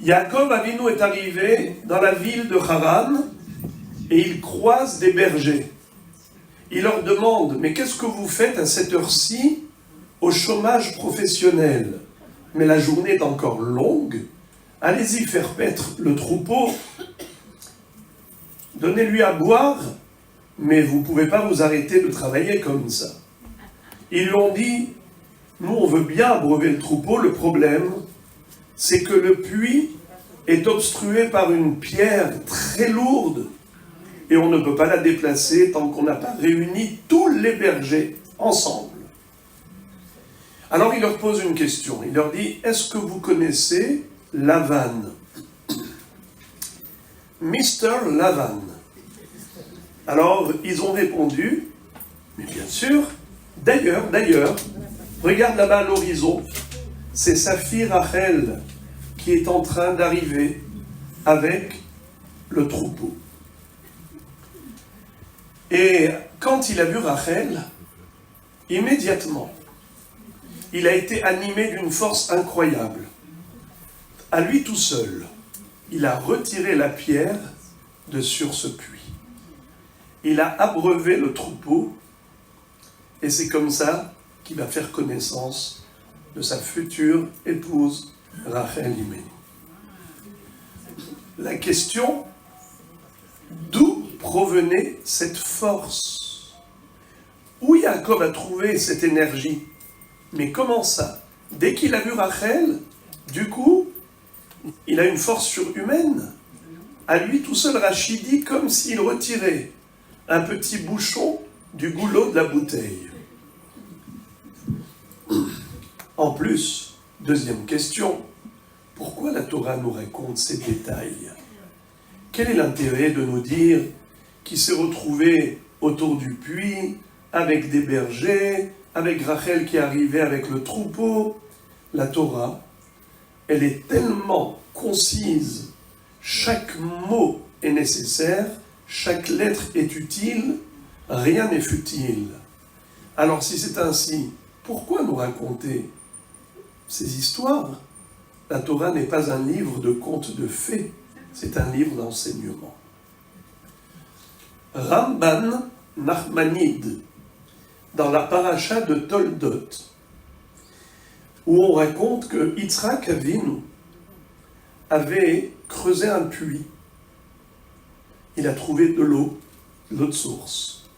Yaakov Avinu est arrivé dans la ville de Haran et il croise des bergers. Il leur demande, mais qu'est-ce que vous faites à cette heure-ci au chômage professionnel? Mais la journée est encore longue, allez-y faire paître le troupeau, donnez-lui à boire, mais vous ne pouvez pas vous arrêter de travailler comme ça. Ils lui ont dit, nous on veut bien abreuver le troupeau, le problème c'est que le puits est obstrué par une pierre très lourde et on ne peut pas la déplacer tant qu'on n'a pas réuni tous les bergers ensemble. Alors il leur pose une question, il leur dit, est-ce que vous connaissez Lavan? Mr. Lavan. Alors ils ont répondu, mais bien sûr, d'ailleurs, regarde là-bas à l'horizon, c'est sa fille Rachel qui est en train d'arriver avec le troupeau. Et quand il a vu Rachel, immédiatement, il a été animé d'une force incroyable. À lui tout seul, il a retiré la pierre de sur ce puits. Il a abreuvé le troupeau et c'est comme ça qu'il va faire connaissance de sa future épouse, Rachel Imenu. La question, d'où provenait cette force? Où Yaakov a trouvé cette énergie? Mais comment ça? Dès qu'il a vu Rachel, du coup, il a une force surhumaine. À lui tout seul, Rachid dit comme s'il retirait un petit bouchon du goulot de la bouteille. En plus, deuxième question, pourquoi la Torah nous raconte ces détails? Quel est l'intérêt de nous dire qu'il s'est retrouvé autour du puits, avec des bergers, avec Rachel qui est arrivée avec le troupeau? La Torah, elle est tellement concise, chaque mot est nécessaire, chaque lettre est utile, rien n'est futile. Alors si c'est ainsi, pourquoi nous raconter ces histoires? La Torah n'est pas un livre de contes de fées, c'est un livre d'enseignement. Ramban Nachmanide, dans la paracha de Toldot, où on raconte que Yitzhak Avinu avait creusé un puits. Il a trouvé de l'eau de source.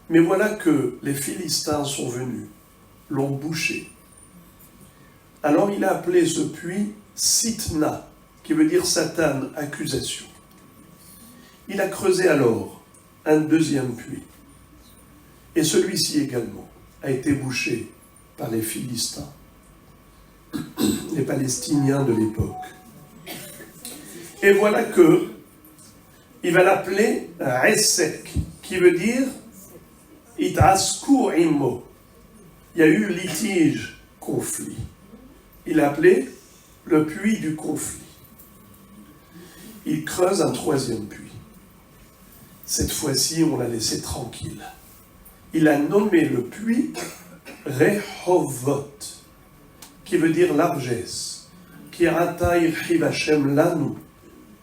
Mais voilà que les Philistins sont venus, l'ont bouché. Alors il a appelé ce puits Sitna, qui veut dire Satan, accusation. Il a creusé alors un deuxième puits. Et celui-ci également a été bouché par les Philistins, les Palestiniens de l'époque. Et voilà que il va l'appeler Resek, qui veut dire Itasku Imo. Il y a eu litige, conflit. Il a appelé le puits du conflit. Il creuse un troisième puits. Cette fois-ci, on l'a laissé tranquille. Il a nommé le puits Rehovot, qui veut dire largesse, qui ata irchiv Hashem lanu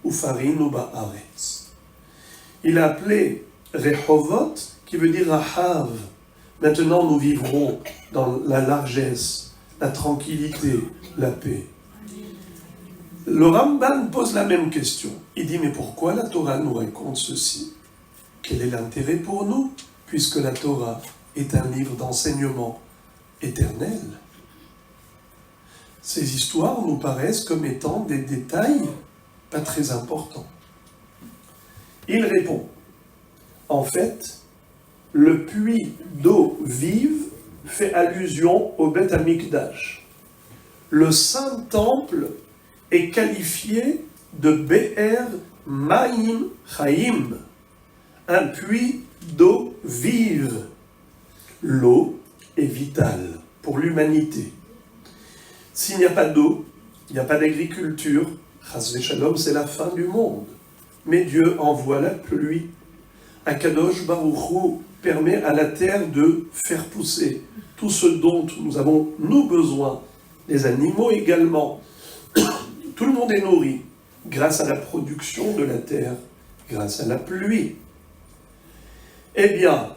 ufarinu ba'aretz. Il a appelé Rehovot, qui veut dire Rahav. Maintenant, nous vivrons dans la largesse, la tranquillité, la paix. Le Ramban pose la même question. Il dit, mais pourquoi la Torah nous raconte ceci? Quel est l'intérêt pour nous, puisque la Torah est un livre d'enseignement éternel? Ces histoires nous paraissent comme étant des détails pas très importants. Il répond, en fait, le puits d'eau vive fait allusion au Beth Amikdash. Le Saint-Temple est qualifié de Be'er Ma'im Chaim, un puits d'eau vive. L'eau est vitale pour l'humanité. S'il n'y a pas d'eau, il n'y a pas d'agriculture, Chas v'Shalom, c'est la fin du monde. Mais Dieu envoie la pluie. Akadosh Baruch Hu permet à la terre de faire pousser tout ce dont nous avons, nous, besoin, les animaux également. Tout le le monde est nourri grâce à la production de la terre, grâce à la pluie. Eh bien,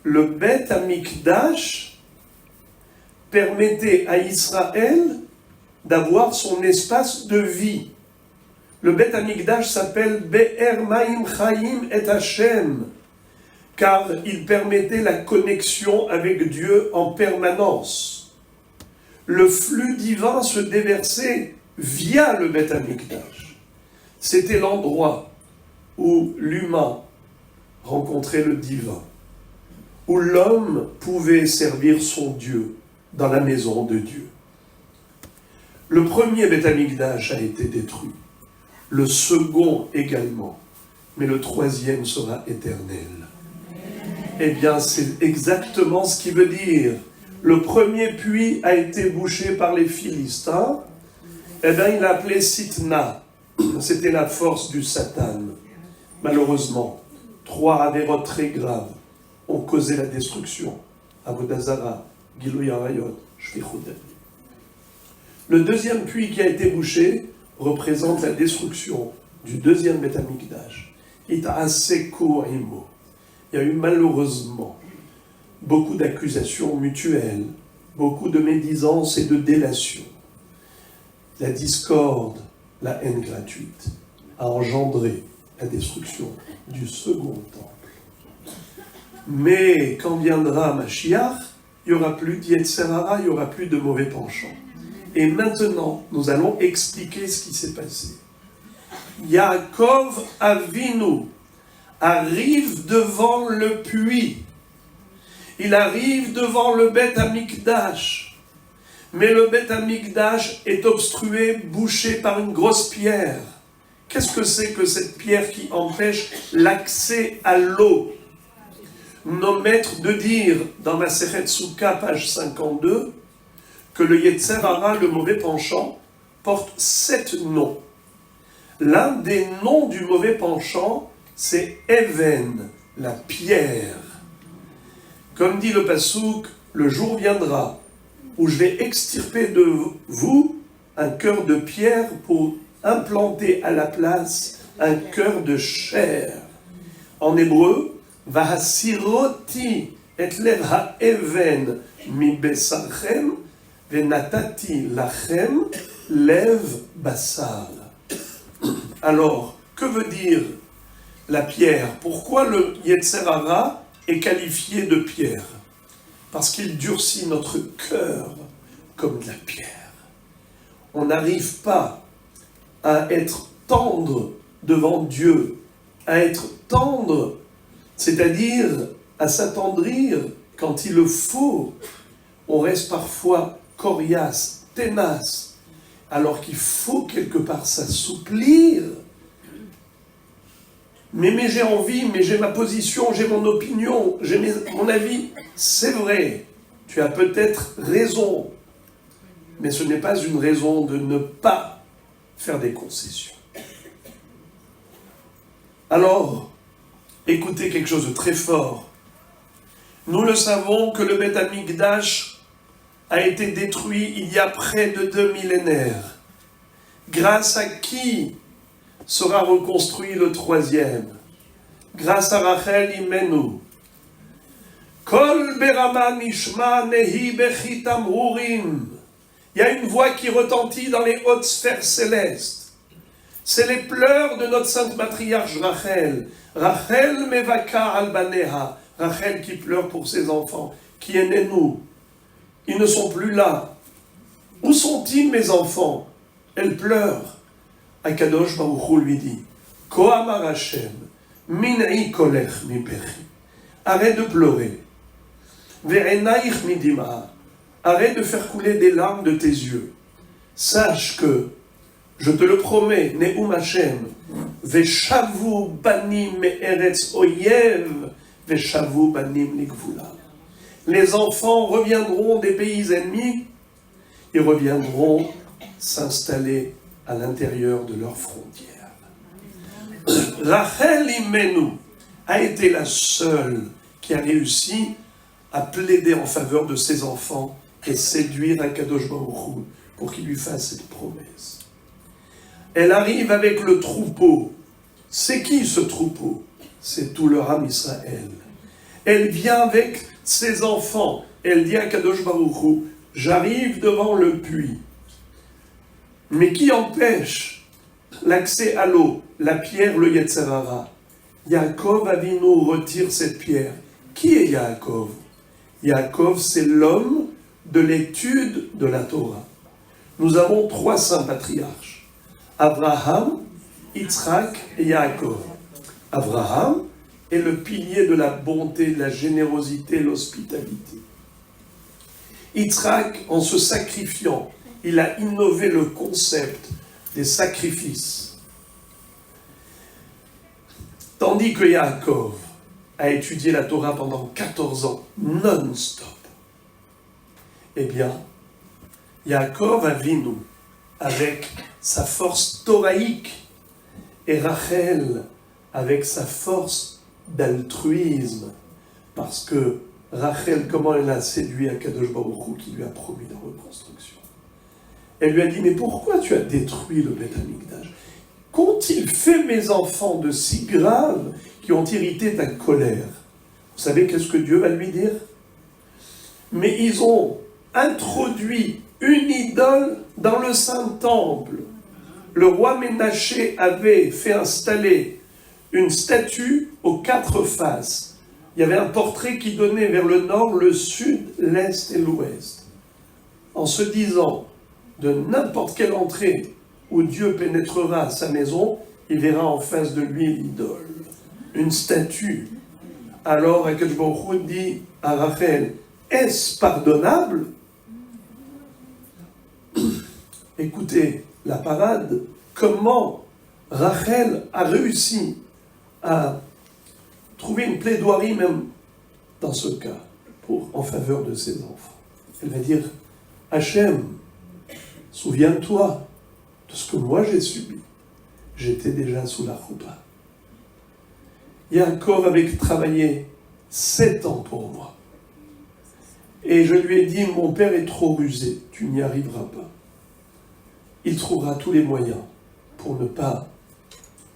le Beth Amikdash permettait à Israël d'avoir son espace de vie. Le Beth Amikdash s'appelle Be'er Maim Chaim et Hashem, car il permettait la connexion avec Dieu en permanence. Le flux divin se déversait via le Beth Amikdash. C'était l'endroit où l'humain rencontrait le divin, où l'homme pouvait servir son Dieu dans la maison de Dieu. Le premier Beth Amikdash a été détruit, le second également, mais le troisième sera éternel. Eh bien, c'est exactement ce qui veut dire. Le premier puits a été bouché par les Philistins. Eh bien, il l'a appelé Sitna. C'était la force du Satan. Malheureusement, 3 avérotes très graves ont causé la destruction. Avodah Zara, Gilui Arayot, Shvichut David. Le deuxième puits qui a été bouché représente la destruction du deuxième Beth Amikdash. Ita'aseku imo. Il y a eu malheureusement beaucoup d'accusations mutuelles, beaucoup de médisances et de délations. La discorde, la haine gratuite, a engendré la destruction du second temple. Mais quand viendra Mashiach, il n'y aura plus d'Yetzer Hara, il n'y aura plus de mauvais penchants. Et maintenant, nous allons expliquer ce qui s'est passé. Yaakov Avinu arrive devant le puits. Il arrive devant le Beth Amikdash. Mais le Beth Amikdash est obstrué, bouché par une grosse pierre. Qu'est-ce que c'est que cette pierre qui empêche l'accès à l'eau? Nos maîtres de dire, dans ma Masechet Souka, page 52, que le Yetzer Hara, le mauvais penchant, porte 7 noms. L'un des noms du mauvais penchant, c'est Even, la pierre. Comme dit le Passouk, le jour viendra où je vais extirper de vous un cœur de pierre pour implanter à la place un cœur de chair. En hébreu, Vahasiroti et lev ha'even mi besarchem venatati lachem lev basar. Alors, que veut dire la pierre? Pourquoi le Yetzer Hara est qualifié de pierre? Parce qu'il durcit notre cœur comme de la pierre. On n'arrive pas à être tendre devant Dieu, à être tendre, c'est-à-dire à s'attendrir quand il le faut. On reste parfois coriace, tenace, alors qu'il faut quelque part s'assouplir. Mais j'ai envie, mais j'ai ma position, j'ai mon opinion, j'ai mon avis. C'est vrai, tu as peut-être raison, mais ce n'est pas une raison de ne pas faire des concessions. Alors, écoutez quelque chose de très fort. Nous le savons que le Beth Amikdash a été détruit il y a près de 2 millénaires. Grâce à qui sera reconstruit le troisième? Grâce à Rachel Imenu. Kol berama nishma nehi bechi tamrurim. Il y a une voix qui retentit dans les hautes sphères célestes. C'est les pleurs de notre sainte matriarche Rachel. Rachel mevaka al baneha. Rachel qui pleure pour ses enfants. Qui est né nous? Ils ne sont plus là. Où sont-ils, mes enfants? Elle pleure. Akadosh Baruch Hu lui dit, Kohamar Hashem, min'i kolech mi pechi. Arrête de pleurer. Ve'enaich midima. Arrête de faire couler des larmes de tes yeux. Sache que, je te le promets, Ne'um Hashem, ve'shavu banim me'eretz oyev, ve'shavu banim ligvula. Les enfants reviendront des pays ennemis, ils reviendront s'installer à l'intérieur de leurs frontières. Rachel Imenu a été la seule qui a réussi à plaider en faveur de ses enfants et séduire Akadosh Baruch Hu pour qu'il lui fasse cette promesse. Elle arrive avec le troupeau. C'est qui ce troupeau? C'est tout le Ham Israël. Elle vient avec ses enfants. Elle dit à Kadosh Baruch Hu, j'arrive devant le puits. Mais qui empêche l'accès à l'eau? La pierre, le Yetzer Hara. Yaakov Avinu retire cette pierre. Qui est Yaakov? Yaakov, c'est l'homme de l'étude de la Torah. Nous avons 3 saints patriarches. Abraham, Yitzhak et Yaakov. Abraham est le pilier de la bonté, de la générosité, de l'hospitalité. Yitzhak, en se sacrifiant, il a innové le concept des sacrifices. Tandis que Yaakov a étudié la Torah pendant 14 ans, non-stop. Eh bien, Yaakov Avinu, avec sa force thoraïque, et Rachel, avec sa force d'altruisme, parce que Rachel, comment elle a séduit Akadosh Baruch Hu qui lui a promis la reconstruction. Elle lui a dit, mais pourquoi tu as détruit le Beth Amikdash? Qu'ont-ils fait mes enfants de si grave qui ont irrité ta colère? Vous savez qu'est-ce que Dieu va lui dire? Mais ils ont introduit une idole dans le Saint-Temple. Le roi Ménaché avait fait installer une statue aux 4 faces. Il y avait un portrait qui donnait vers le nord, le sud, l'est et l'ouest. En se disant, de n'importe quelle entrée où Dieu pénétrera à sa maison, il verra en face de lui l'idole, une statue. Alors Akadosh Baruch Hu dit à Rachel, est-ce pardonnable? Écoutez la parade, comment Rachel a réussi à trouver une plaidoirie même dans ce cas en faveur de ses enfants. Elle va dire, Hachem, souviens-toi de ce que moi j'ai subi. J'étais déjà sous la choupa. Yaakov avait travaillé 7 ans pour moi. Et je lui ai dit, mon père est trop rusé, tu n'y arriveras pas. Il trouvera tous les moyens pour ne pas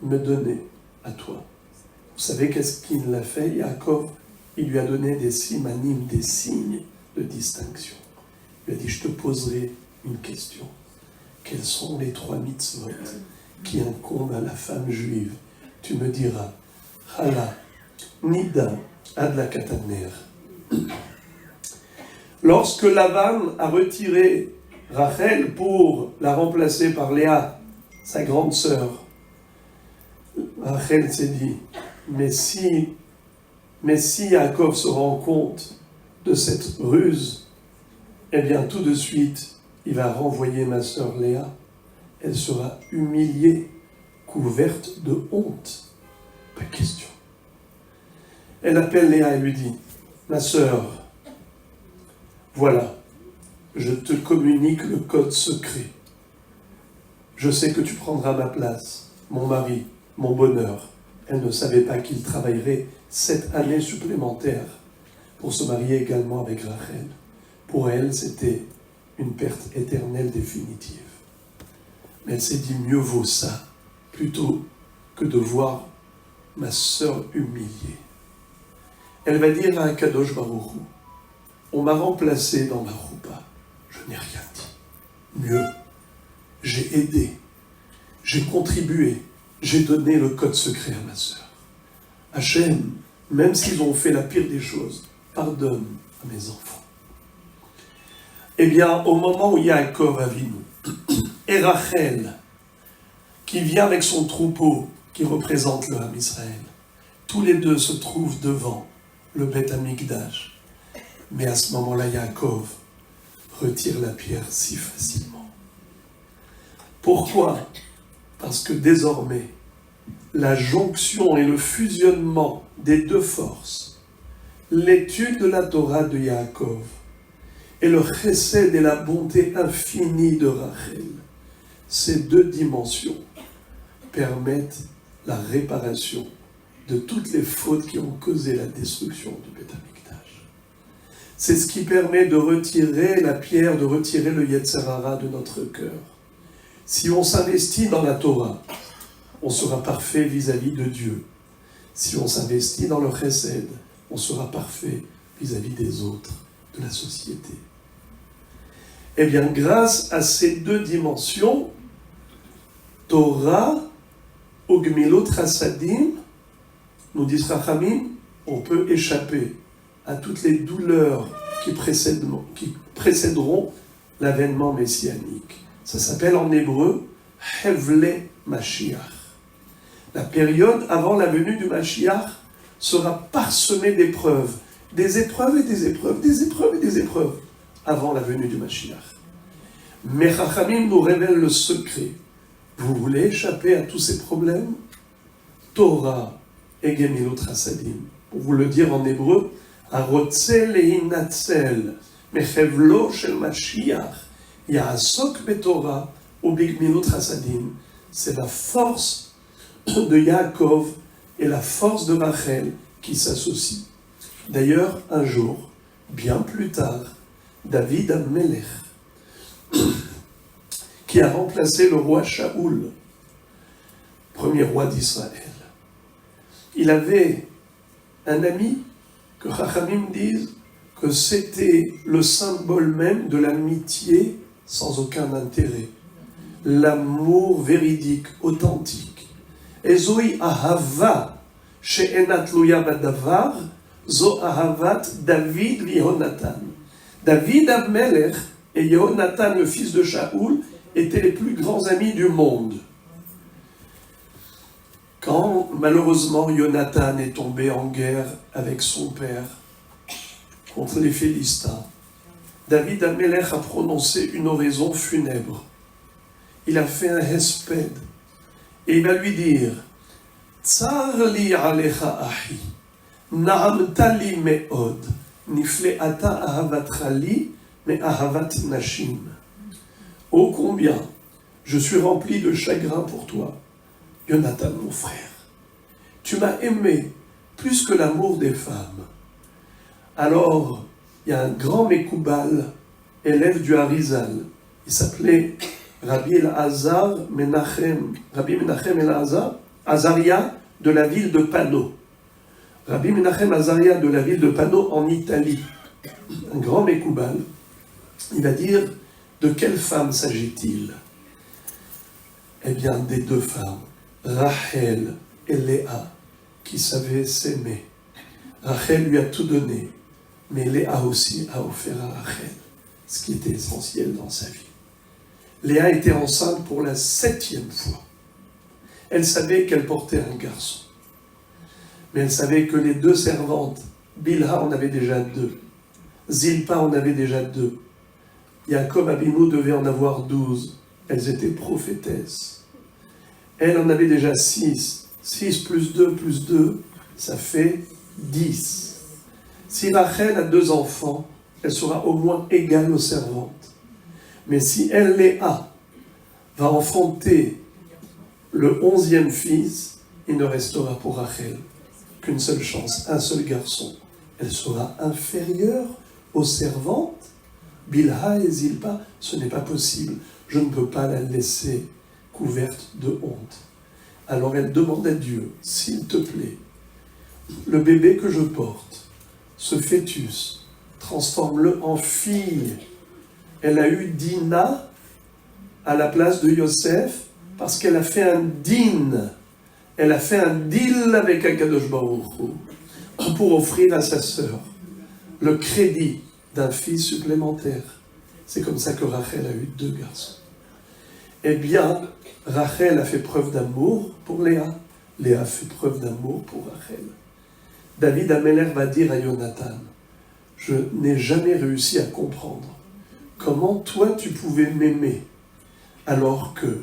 me donner à toi. Vous savez qu'est-ce qu'il a fait, Yaakov? Il lui a donné des simanim, des signes de distinction. Il lui a dit, je te poserai une question. Quels sont les 3 mitzvot qui incombent à la femme juive? Tu me diras, Chala, Nida, Adla Kataner. Lorsque Lavan a retiré Rachel pour la remplacer par Léa, sa grande sœur, Rachel s'est dit, mais si Yaakov se rend compte de cette ruse, eh bien tout de suite, il va renvoyer ma sœur Léa. Elle sera humiliée, couverte de honte. Pas question. Elle appelle Léa et lui dit, ma sœur, voilà, je te communique le code secret. Je sais que tu prendras ma place, mon mari, mon bonheur. Elle ne savait pas qu'il travaillerait 7 années supplémentaires pour se marier également avec Rachel. Pour elle, c'était une perte éternelle définitive. Mais elle s'est dit, mieux vaut ça, plutôt que de voir ma sœur humiliée. Elle va dire à Akadosh Baruch Hu, on m'a remplacé dans ma roupa, je n'ai rien dit. Mieux, j'ai aidé, j'ai contribué, j'ai donné le code secret à ma sœur. Hachem, même s'ils ont fait la pire des choses, pardonne à mes enfants. Eh bien, au moment où Yaakov Avinu et Rachel, qui vient avec son troupeau, qui représente le Ham Israël, tous les deux se trouvent devant le Beth Amikdash. Mais à ce moment-là, Yaakov retire la pierre si facilement. Pourquoi? Parce que désormais, la jonction et le fusionnement des 2 forces, l'étude de la Torah de Yaakov et le chesed et la bonté infinie de Rachel, ces 2 dimensions permettent la réparation de toutes les fautes qui ont causé la destruction du Beth Amikdash. C'est ce qui permet de retirer la pierre, de retirer le Yetzer Hara de notre cœur. Si on s'investit dans la Torah, on sera parfait vis-à-vis de Dieu. Si on s'investit dans le chesed, on sera parfait vis-à-vis des autres, de la société. Eh bien, grâce à ces deux dimensions, Torah, Ugmilot Chassadim, nous disent Rachamim, on peut échapper à toutes les douleurs qui précéderont l'avènement messianique. Ça s'appelle en hébreu Hevle Mashiach. La période avant la venue du Mashiach sera parsemée d'épreuves, des épreuves et des épreuves, des épreuves et des épreuves, avant la venue du Mashiach. Mais Chachamim nous révèle le secret. Vous voulez échapper à tous ces problèmes? Torah et Gemilot Chassadim. Pour vous le dire en hébreu, Arotze lehinatzel mechevlo shel Mashiach ya'asok betorah ou b'Gemilot Chassadim. C'est la force de Yaakov et la force de Rachel qui s'associent. D'ailleurs, un jour, bien plus tard, David Amelech, qui a remplacé le roi Shaoul, premier roi d'Israël, il avait un ami que Chachamim disent que c'était le symbole même de l'amitié sans aucun intérêt, l'amour véridique, authentique. Ezoi ahava she'enat tluya badavar, zo ahavat David v'Yehonatan. David Amelech et Yehonatan, le fils de Shaoul, étaient les plus grands amis du monde. Quand, malheureusement, Yonatan est tombé en guerre avec son père contre les Philistins, David Amelech a prononcé une oraison funèbre. Il a fait un hesped et il va lui dire « Tsar li alecha ahi, na'amta li me'od, nifle'ata ahavatcha li me'ahavat nashim. » Ô combien je suis rempli de chagrin pour toi, Yonatan, mon frère. Tu m'as aimé plus que l'amour des femmes. Alors, il y a un grand Mekoubal, élève du Harizal. Il s'appelait Rabbi Elazar Menachem. Rabbi Menachem Elazar, Azaria de la ville de Pano. Rabbi Menachem Azaria de la ville de Pano en Italie. Un grand Mekoubal. Il va dire, de quelle femme s'agit-il? Eh bien, des deux femmes. Rachel et Léa, qui savaient s'aimer. Rachel lui a tout donné, mais Léa aussi a offert à Rachel ce qui était essentiel dans sa vie. Léa était enceinte pour la 7e fois. Elle savait qu'elle portait un garçon. Mais elle savait que les deux servantes, Bilha en avait déjà 2, Zilpa en avait déjà 2, Jacob Abinu devait en avoir 12. Elles étaient prophétesses. Elle en avait déjà 6. 6 plus 2 plus 2, ça fait 10. Si Rachel a 2 enfants, elle sera au moins égale aux servantes. Mais si elle, Léa, va enfanter le 11e fils, il ne restera pour Rachel qu'une seule chance, un seul garçon. Elle sera inférieure aux servantes. Bilha et Zilpa, ce n'est pas possible. Je ne peux pas la laisser couverte de honte. Alors elle demande à Dieu, s'il te plaît, le bébé que je porte, ce fœtus, transforme-le en fille. Elle a eu Dina à la place de Yosef parce qu'elle a fait un din. Elle a fait un deal avec Akadosh Baruch Hu pour offrir à sa sœur le crédit d'un fils supplémentaire. C'est comme ça que Rachel a eu 2 garçons. Eh bien, Rachel a fait preuve d'amour pour Léa. Léa a fait preuve d'amour pour Rachel. David Amelech va dire à Yonatan, je n'ai jamais réussi à comprendre comment toi tu pouvais m'aimer alors que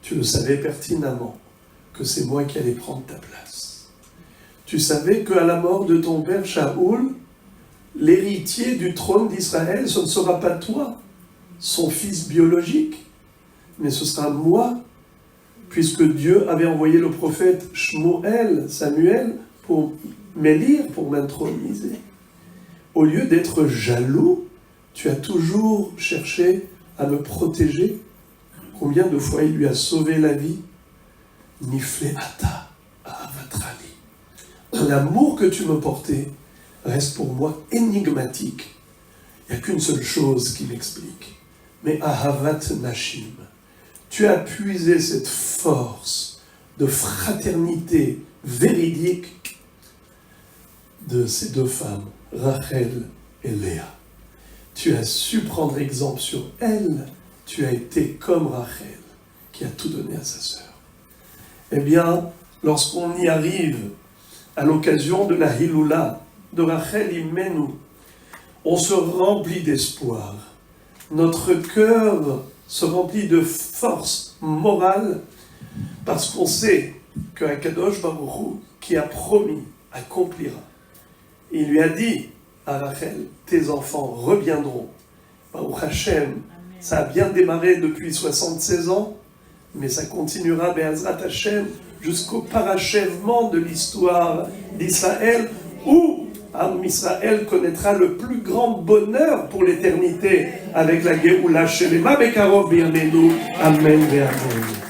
tu le savais pertinemment que c'est moi qui allais prendre ta place. Tu savais qu'à la mort de ton père Shaoul, l'héritier du trône d'Israël, ce ne sera pas toi, son fils biologique, mais ce sera moi, puisque Dieu avait envoyé le prophète Samuel, pour m'élire, pour m'introniser. Au lieu d'être jaloux, tu as toujours cherché à me protéger Combien de fois il lui a sauvé la vie? Nifleata avatrali. L'amour que tu me portais reste pour moi énigmatique. Il n'y a qu'une seule chose qui l'explique. Mais ahavat nashim. Tu as puisé cette force de fraternité véridique de ces deux femmes, Rachel et Léa. Tu as su prendre exemple sur elle, tu as été comme Rachel, qui a tout donné à sa sœur. Eh bien, lorsqu'on y arrive, à l'occasion de la Hiloula de Rachel Imenu, on se remplit d'espoir. Notre cœur se remplit de force morale, parce qu'on sait qu'un Kadosh Baruch Hu, qui a promis, accomplira. Il lui a dit à Rachel, tes enfants reviendront. Baruch Hashem, ça a bien démarré depuis 76 ans, mais ça continuera, Be'ezrat Hashem, jusqu'au parachèvement de l'histoire d'Israël, où Am Israël connaîtra le plus grand bonheur pour l'éternité avec la Géoula Shelema Bekarov Bi'amenu. Amen ve'amen.